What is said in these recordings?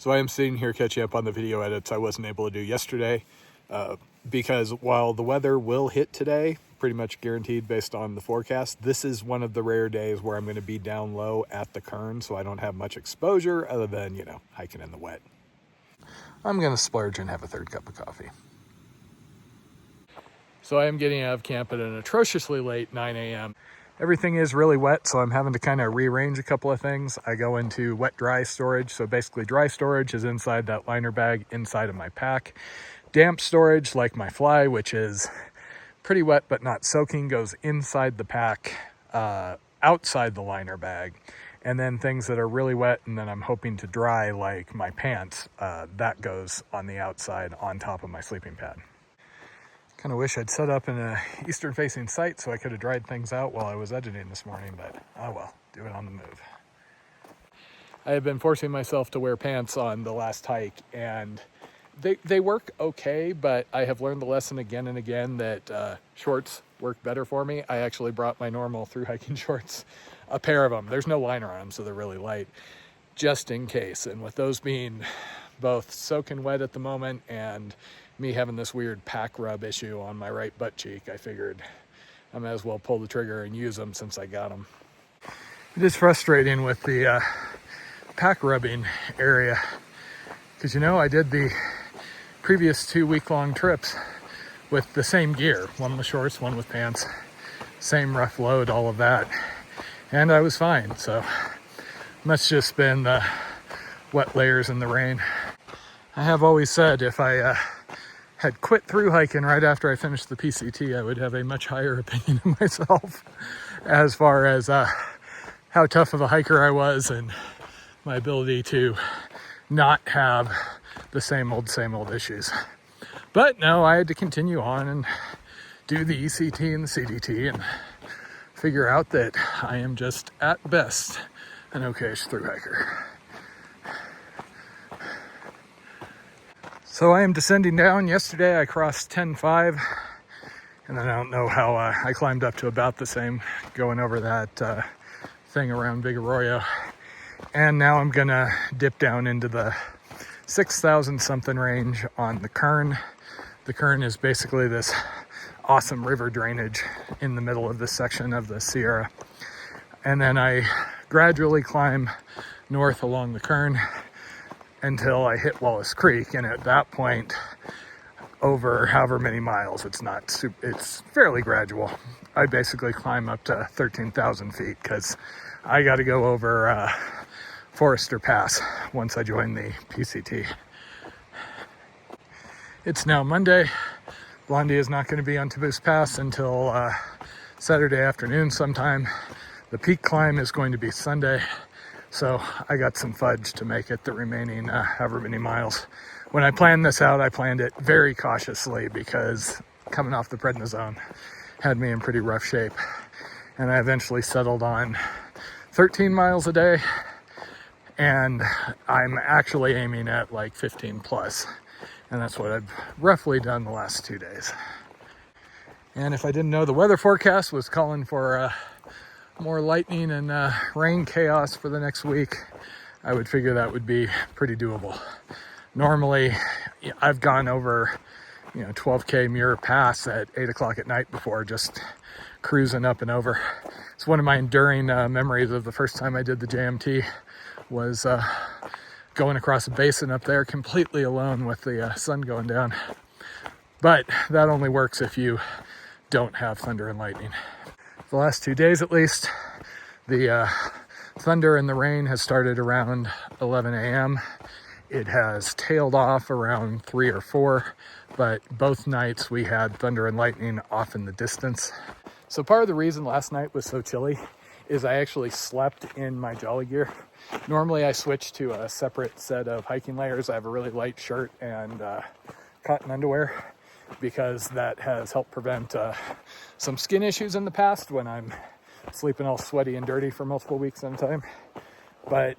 So I am sitting here catching up on the video edits I wasn't able to do yesterday because while the weather will hit today, pretty much guaranteed based on the forecast, this is one of the rare days where I'm going to be down low at the Kern, so I don't have much exposure other than, you know, hiking in the wet. I'm going to splurge and have a third cup of coffee. So I am getting out of camp at an atrociously late 9 a.m. Everything is really wet, so I'm having to kind of rearrange a couple of things. I go into wet-dry storage. So basically dry storage is inside that liner bag inside of my pack. Damp storage, like my fly, which is pretty wet but not soaking, goes inside the pack, outside the liner bag. And then things that are really wet and then I'm hoping to dry, like my pants, that goes on the outside on top of my sleeping pad. Kind of wish I'd set up in a eastern facing site so I could have dried things out while I was editing this morning, but oh well, do it on the move. I have been forcing myself to wear pants on the last hike, and they work okay, but I have learned the lesson again and again that shorts work better for me. I actually brought my normal through hiking shorts, a pair of them. There's no liner on them, so they're really light, just in case. And with those being both soaking wet at the moment and me having this weird pack rub issue on my right butt cheek, I figured I might as well pull the trigger and use them since I got them. It is frustrating with the pack rubbing area because, you know, I did the previous 2 week-long trips with the same gear, one with shorts, one with pants, same rough load, all of that, and I was fine. So must just been the wet layers in the rain. I have always said if I had quit through hiking right after I finished the PCT, I would have a much higher opinion of myself as far as how tough of a hiker I was and my ability to not have the same old issues. But no, I had to continue on and do the ECT and the CDT and figure out that I am just at best an okayish through hiker. So I am descending down. Yesterday I crossed 10.5, and then I don't know how I climbed up to about the same going over that thing around Big Arroyo. And now I'm gonna dip down into the 6,000 something range on the Kern. The Kern is basically this awesome river drainage in the middle of this section of the Sierra. And then I gradually climb north along the Kern until I hit Wallace Creek, and at that point, over however many miles, it's fairly gradual. I basically climb up to 13,000 feet because I got to go over Forester Pass once I join the PCT. It's now Monday. Blondie is not going to be on Taboose Pass until Saturday afternoon sometime. The peak climb is going to be Sunday. So I got some fudge to make it the remaining however many miles. When I planned this out, I planned it very cautiously because coming off the prednisone had me in pretty rough shape. And I eventually settled on 13 miles a day. And I'm actually aiming at like 15 plus. And that's what I've roughly done the last 2 days. And if I didn't know the weather forecast was calling for more lightning and rain chaos for the next week, I would figure that would be pretty doable. Normally, I've gone over 12K Muir Pass at 8 o'clock at night before, just cruising up and over. It's one of my enduring memories of the first time I did the JMT was going across a basin up there completely alone with the sun going down. But that only works if you don't have thunder and lightning. The last 2 days at least, the thunder and the rain has started around 11 a.m. It has tailed off around 3 or 4, but both nights we had thunder and lightning off in the distance. So part of the reason last night was so chilly is I actually slept in my Jolly gear. Normally I switch to a separate set of hiking layers. I have a really light shirt and cotton underwear because that has helped prevent some skin issues in the past when I'm sleeping all sweaty and dirty for multiple weeks at a time. But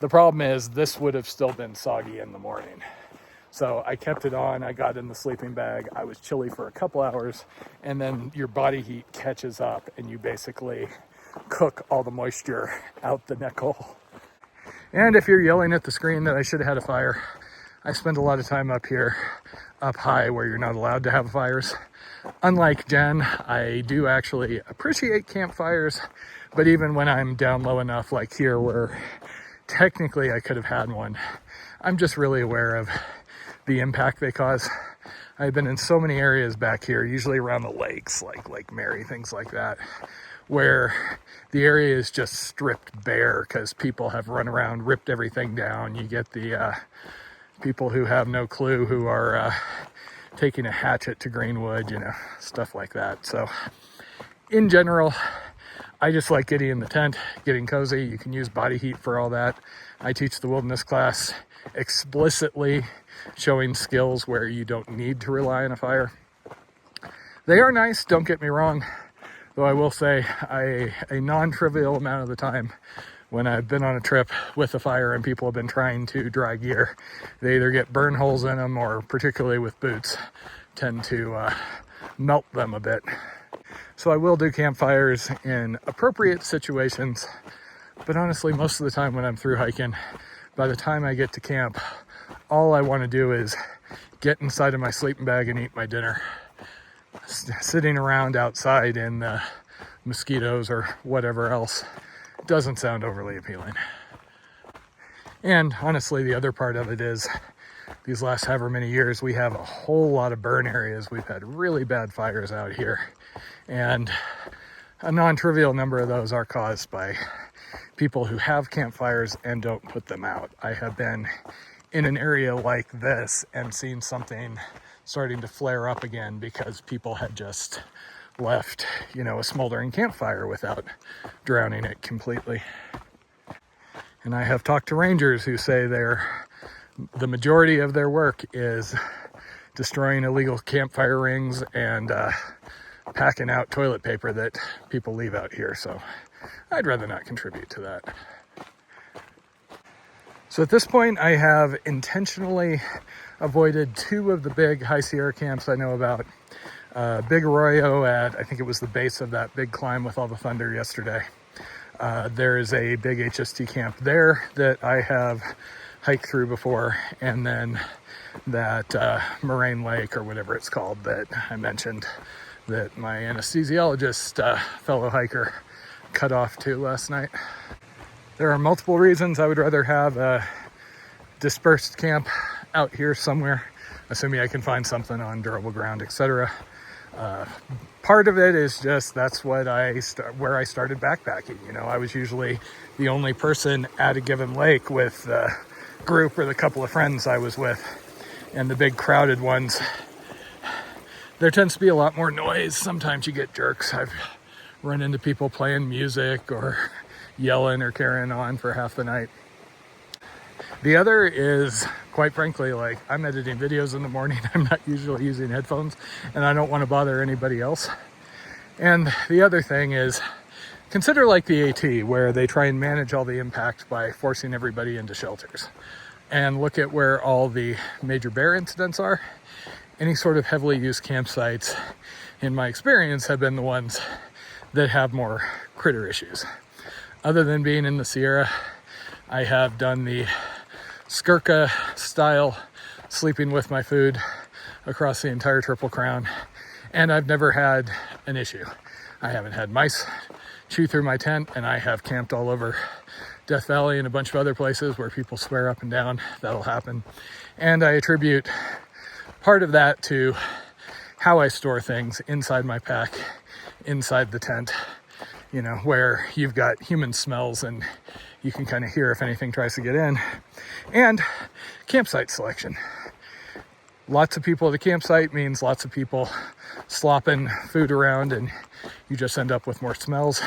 the problem is this would have still been soggy in the morning. So I kept it on, I got in the sleeping bag, I was chilly for a couple hours, and then your body heat catches up and you basically cook all the moisture out the neck hole. And if you're yelling at the screen that I should have had a fire, I spend a lot of time up here, up high, where you're not allowed to have fires. Unlike Jen, I do actually appreciate campfires, but even when I'm down low enough, like here, where technically I could have had one, I'm just really aware of the impact they cause. I've been in so many areas back here, usually around the lakes, like Lake Mary, things like that, where the area is just stripped bare because people have run around, ripped everything down. You get the people who have no clue who are taking a hatchet to Greenwood, you know, stuff like that. So in general, I just like getting in the tent, getting cozy. You can use body heat for all that. I teach the wilderness class explicitly showing skills where you don't need to rely on a fire. They are nice, don't get me wrong, though I will say a non-trivial amount of the time when I've been on a trip with a fire and people have been trying to dry gear, they either get burn holes in them or, particularly with boots, tend to melt them a bit. So I will do campfires in appropriate situations, but honestly, most of the time when I'm through hiking, by the time I get to camp, all I want to do is get inside of my sleeping bag and eat my dinner. Sitting around outside in the mosquitoes or whatever else doesn't sound overly appealing. And honestly, the other part of it is these last however many years, we have a whole lot of burn areas. We've had really bad fires out here, and a non-trivial number of those are caused by people who have campfires and don't put them out. I have been in an area like this and seen something starting to flare up again because people had just left, you know, a smoldering campfire without drowning it completely. And I have talked to rangers who say the majority of their work is destroying illegal campfire rings and packing out toilet paper that people leave out here. So I'd rather not contribute to that. So at this point, I have intentionally avoided two of the big High Sierra camps I know about. Big Arroyo at, I think it was the base of that big climb with all the thunder yesterday. There is a big HST camp there that I have hiked through before, and then that Moraine Lake or whatever it's called that I mentioned that my anesthesiologist fellow hiker cut off to last night. There are multiple reasons I would rather have a dispersed camp out here somewhere, assuming I can find something on durable ground, etc. Part of it is just that's what where I started backpacking. You know, I was usually the only person at a given lake with the group or the couple of friends I was with, and the big crowded ones, there tends to be a lot more noise. Sometimes you get jerks. I've run into people playing music or yelling or carrying on for half the night. The other is, quite frankly, like, I'm editing videos in the morning. I'm not usually using headphones, and I don't want to bother anybody else. And the other thing is, consider like the AT, where they try and manage all the impact by forcing everybody into shelters. And look at where all the major bear incidents are. Any sort of heavily used campsites, in my experience, have been the ones that have more critter issues. Other than being in the Sierra, I have done the Skirka style sleeping with my food across the entire Triple Crown, and I've never had an issue. I haven't had mice chew through my tent, and I have camped all over Death Valley and a bunch of other places where people swear up and down that'll happen. And I attribute part of that to how I store things inside my pack, inside the tent, you know, where you've got human smells and you can kind of hear if anything tries to get in. And campsite selection. Lots of people at a campsite means lots of people slopping food around, and you just end up with more smells,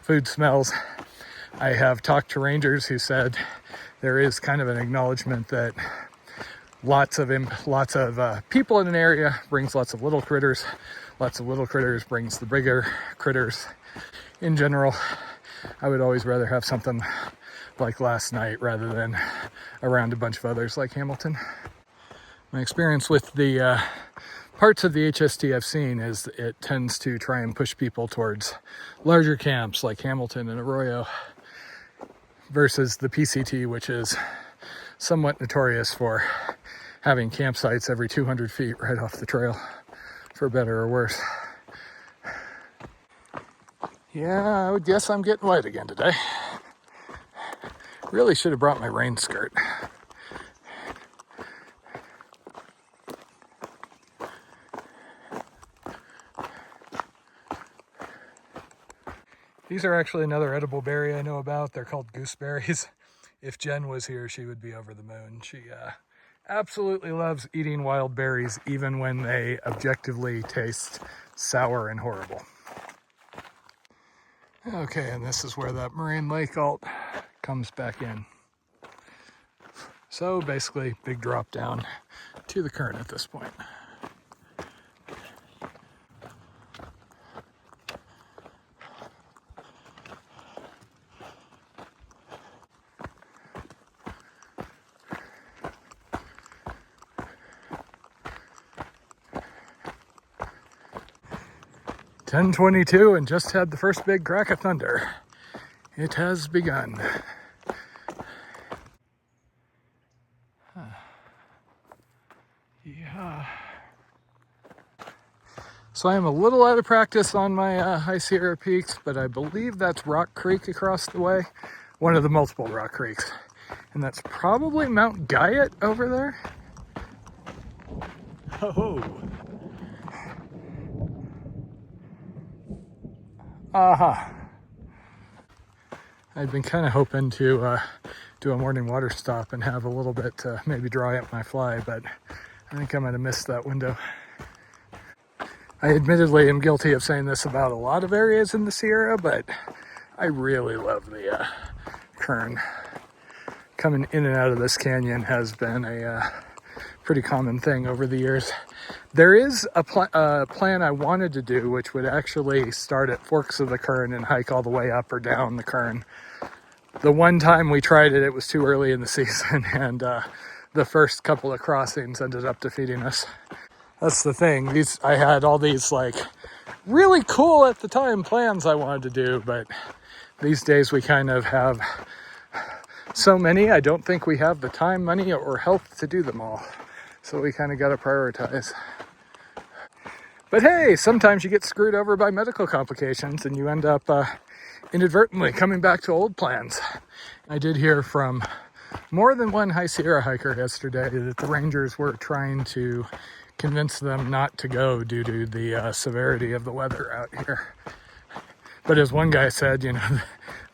food smells. I have talked to rangers who said there is kind of an acknowledgement that lots of people in an area brings lots of little critters. Lots of little critters brings the bigger critters. In general, I would always rather have something like last night rather than around a bunch of others like Hamilton. My experience with the parts of the HST I've seen is it tends to try and push people towards larger camps like Hamilton and Arroyo. versus the PCT, which is somewhat notorious for having campsites every 200 feet right off the trail, for better or worse. Yeah, I would guess I'm getting wet again today. Really should have brought my rain skirt. These are actually another edible berry I know about. They're called gooseberries. If Jen was here, she would be over the moon. She absolutely loves eating wild berries, even when they objectively taste sour and horrible. Okay, and this is where that moraine lake alt comes back in. So basically, big drop down to the Kern at this point. (10:22) and just had the first big crack of thunder. It has begun. Yeah. So I am a little out of practice on my High Sierra peaks, but I believe that's Rock Creek across the way, one of the multiple Rock Creeks. And that's probably Mount Guyot over there. Oh. Aha. I'd been kind of hoping to do a morning water stop and have a little bit to maybe dry up my fly, but I think I might have missed that window. I admittedly am guilty of saying this about a lot of areas in the Sierra, but I really love the Kern. Coming in and out of this canyon has been a pretty common thing over the years. There is a plan I wanted to do, which would actually start at forks of the Kern and hike all the way up or down the Kern. The one time we tried it, it was too early in the season, and the first couple of crossings ended up defeating us. That's the thing. I had all these like really cool at the time plans I wanted to do, but these days we kind of have so many, I don't think we have the time, money, or health to do them all. So we kind of got to prioritize. But hey, sometimes you get screwed over by medical complications and you end up inadvertently coming back to old plans. I did hear from more than one High Sierra hiker yesterday that the rangers were trying to convince them not to go due to the severity of the weather out here. But as one guy said, you know,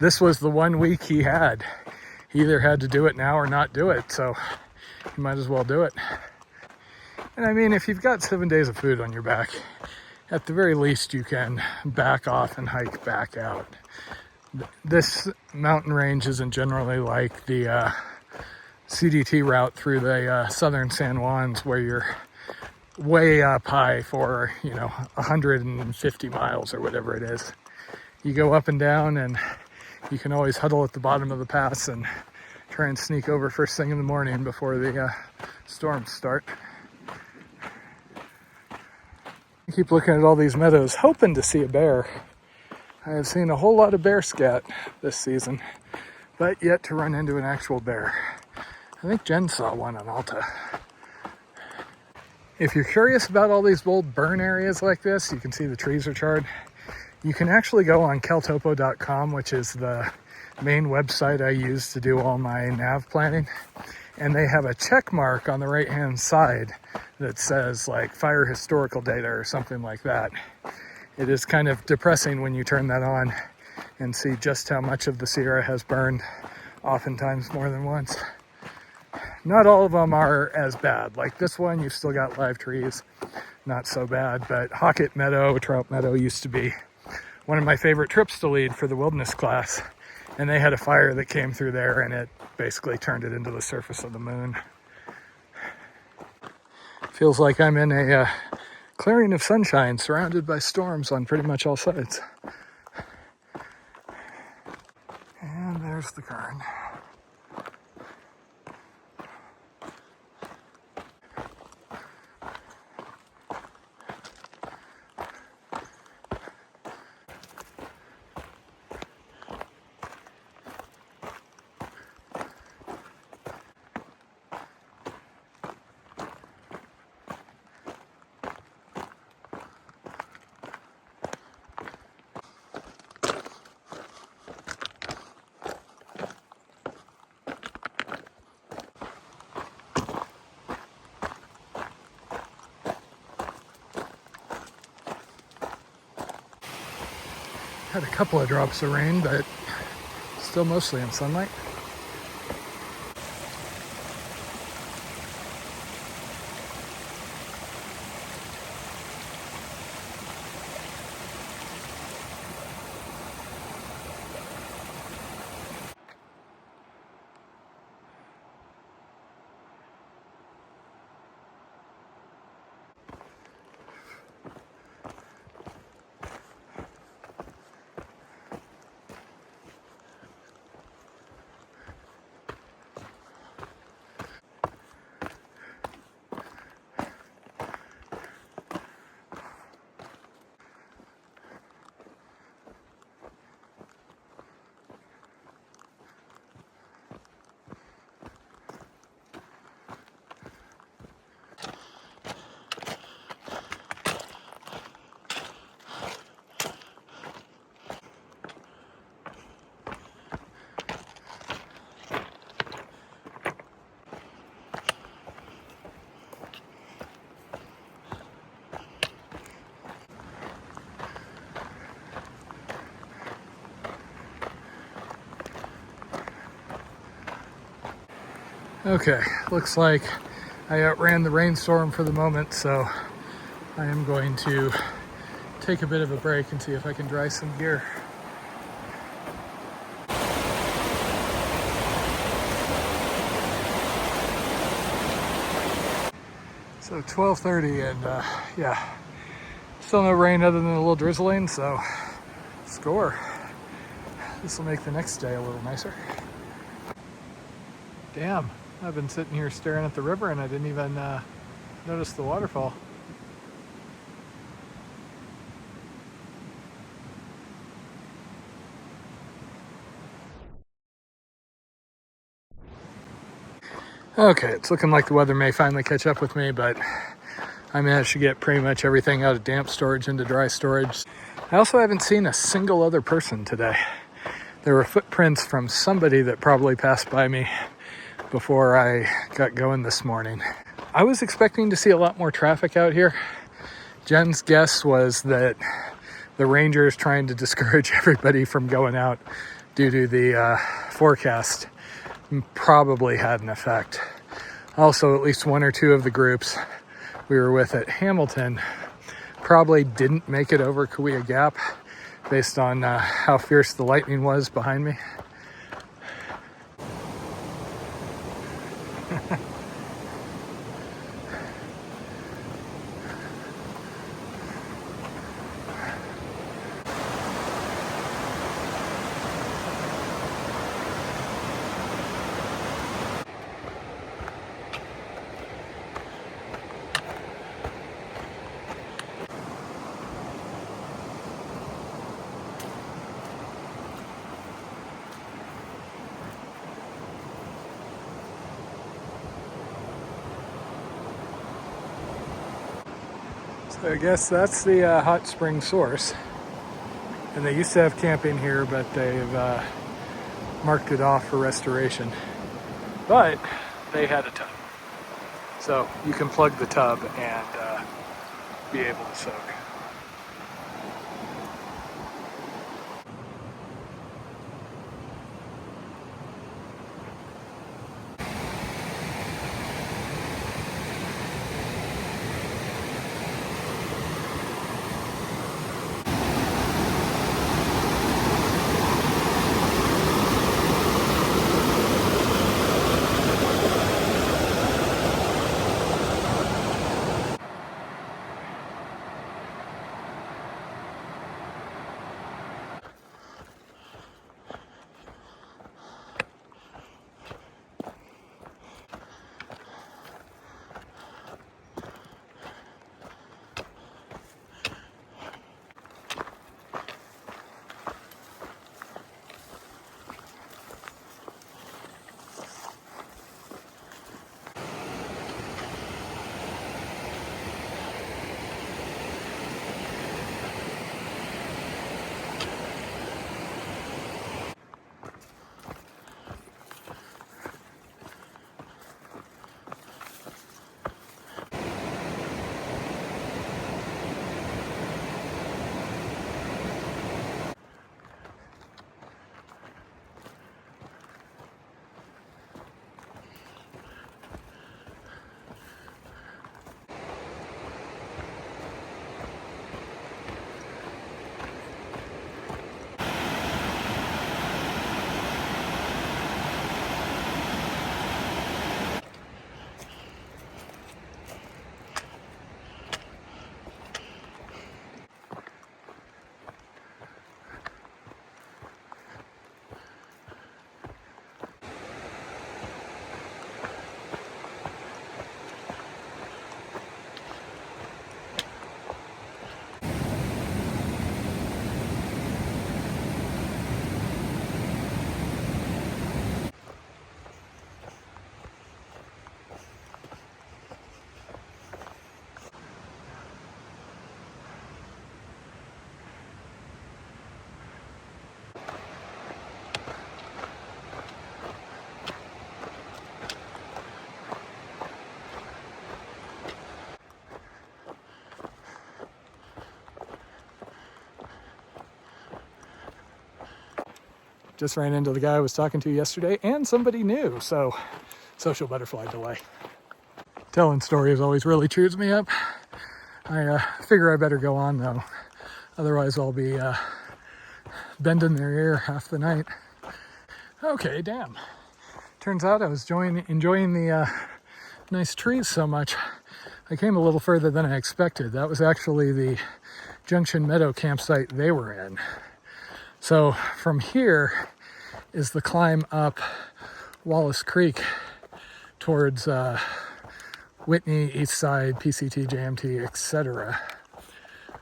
this was the 1 week he had. He either had to do it now or not do it, so you might as well do it. And I mean, if you've got 7 days of food on your back, at the very least you can back off and hike back out. This mountain range isn't generally like the CDT route through the southern San Juans, where you're way up high for, 150 miles or whatever it is. You go up and down, and you can always huddle at the bottom of the pass and try and sneak over first thing in the morning before the storms start. I keep looking at all these meadows, hoping to see a bear. I have seen a whole lot of bear scat this season, but yet to run into an actual bear. I think Jen saw one on Alta. If you're curious about all these old burn areas like this, you can see the trees are charred. You can actually go on keltopo.com, which is the main website I use to do all my nav planning. And they have a check mark on the right-hand side that says like fire historical data or something like that. It is kind of depressing when you turn that on and see just how much of the Sierra has burned, oftentimes more than once. Not all of them are as bad. Like this one, you've still got live trees, not so bad. But Hockett Meadow, Trout Meadow used to be one of my favorite trips to lead for the wilderness class. And they had a fire that came through there and it basically turned it into the surface of the moon. Feels like I'm in a clearing of sunshine surrounded by storms on pretty much all sides. And there's the Kern. Had a couple of drops of rain, but still mostly in sunlight. Okay, looks like I outran the rainstorm for the moment, so I am going to take a bit of a break and see if I can dry some gear. So 12:30 and yeah, still no rain other than a little drizzling, so score. This will make the next day a little nicer. Damn, I've been sitting here staring at the river and I didn't even notice the waterfall. Okay, it's looking like the weather may finally catch up with me, but I managed to get pretty much everything out of damp storage into dry storage. I also haven't seen a single other person today. There were footprints from somebody that probably passed by me before I got going this morning. I was expecting to see a lot more traffic out here. Jen's guess was that the ranger is trying to discourage everybody from going out due to the forecast. Probably had an effect. Also, at least one or two of the groups we were with at Hamilton probably didn't make it over Kaweah Gap based on how fierce the lightning was behind me. So I guess that's the hot spring source. And they used to have camping here, but they've marked it off for restoration. But they had a tub. So you can plug the tub and be able to soak. Just ran into the guy I was talking to yesterday and somebody new, so social butterfly delay. Telling stories always really cheers me up. I figure I better go on though, otherwise I'll be bending their ear half the night. Okay, damn. Turns out I was enjoying the nice trees so much, I came a little further than I expected. That was actually the Junction Meadow campsite they were in. So from here is the climb up Wallace Creek towards Whitney, East Side, PCT, JMT, etc.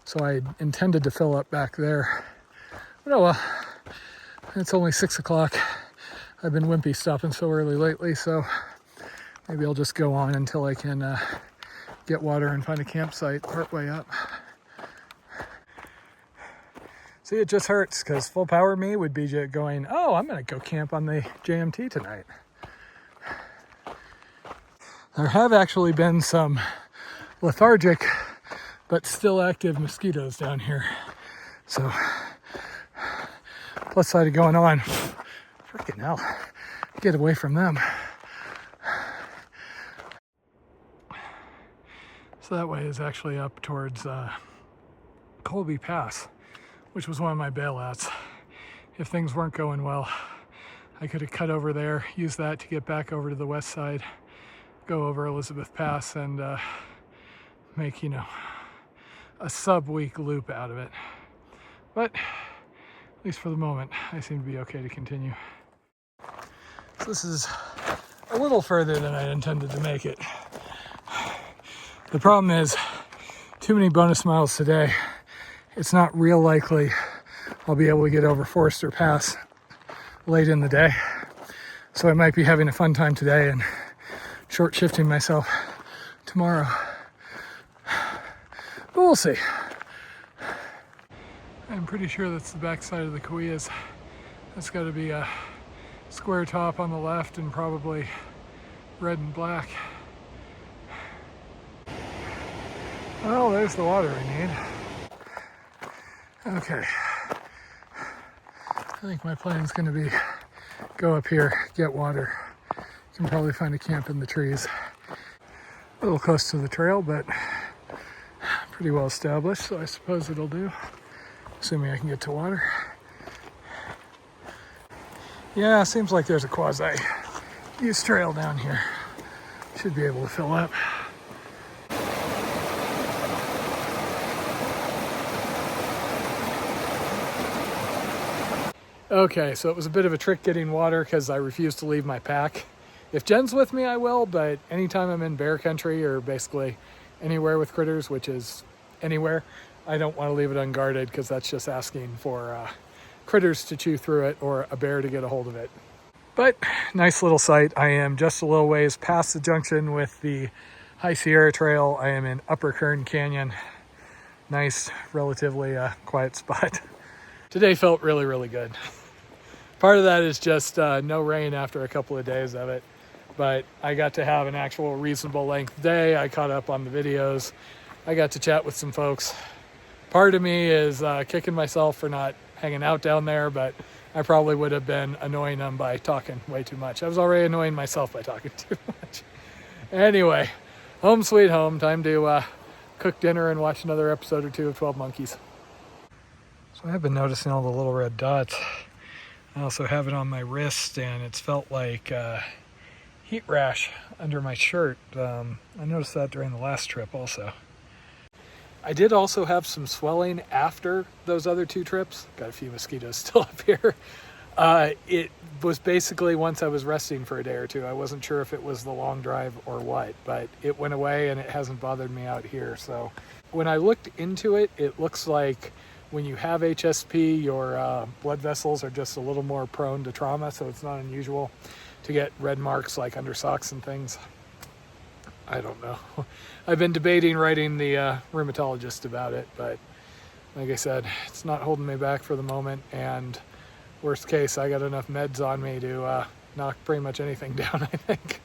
So I intended to fill up back there. But oh well, it's only 6 o'clock. I've been wimpy stopping so early lately, so maybe I'll just go on until I can get water and find a campsite partway up. See, it just hurts because full power me would be going, oh, I'm going to go camp on the JMT tonight. There have actually been some lethargic but still active mosquitoes down here. So, plus side of going on, freaking hell, get away from them. So that way is actually up towards Colby Pass, which was one of my bailouts. If things weren't going well, I could have cut over there, used that to get back over to the west side, go over Elizabeth Pass and make, a sub-week loop out of it. But at least for the moment, I seem to be okay to continue. So this is a little further than I intended to make it. The problem is, too many bonus miles today. It's not real likely I'll be able to get over Forester Pass late in the day. So I might be having a fun time today and short shifting myself tomorrow. But we'll see. I'm pretty sure that's the back side of the Kauias. That's got to be a square top on the left and probably red and black. Well, there's the water I need. Okay. I think my plan is going to be go up here, get water. Can probably find a camp in the trees. A little close to the trail, but pretty well established, so I suppose it'll do. Assuming I can get to water. Yeah, seems like there's a quasi-use trail down here. Should be able to fill up. Okay, so it was a bit of a trick getting water because I refuse to leave my pack. If Jen's with me, I will, but anytime I'm in bear country or basically anywhere with critters, which is anywhere, I don't want to leave it unguarded because that's just asking for critters to chew through it or a bear to get a hold of it. But nice little site. I am just a little ways past the junction with the High Sierra Trail. I am in Upper Kern Canyon. Nice, relatively quiet spot. Today felt really, really good. Part of that is just no rain after a couple of days of it, but I got to have an actual reasonable length day. I caught up on the videos. I got to chat with some folks. Part of me is kicking myself for not hanging out down there, but I probably would have been annoying them by talking way too much. I was already annoying myself by talking too much. Anyway, home sweet home. Time to cook dinner and watch another episode or two of 12 Monkeys. So I've been noticing all the little red dots. I also have it on my wrist, and it's felt like heat rash under my shirt. I noticed that during the last trip also. I did also have some swelling after those other two trips. Got a few mosquitoes still up here. It was basically once I was resting for a day or two. I wasn't sure if it was the long drive or what, but it went away and it hasn't bothered me out here. So when I looked into it, it looks like when you have HSP, your blood vessels are just a little more prone to trauma, so it's not unusual to get red marks like under socks and things. I don't know. I've been debating writing the rheumatologist about it, but like I said, it's not holding me back for the moment, and worst case, I got enough meds on me to knock pretty much anything down, I think.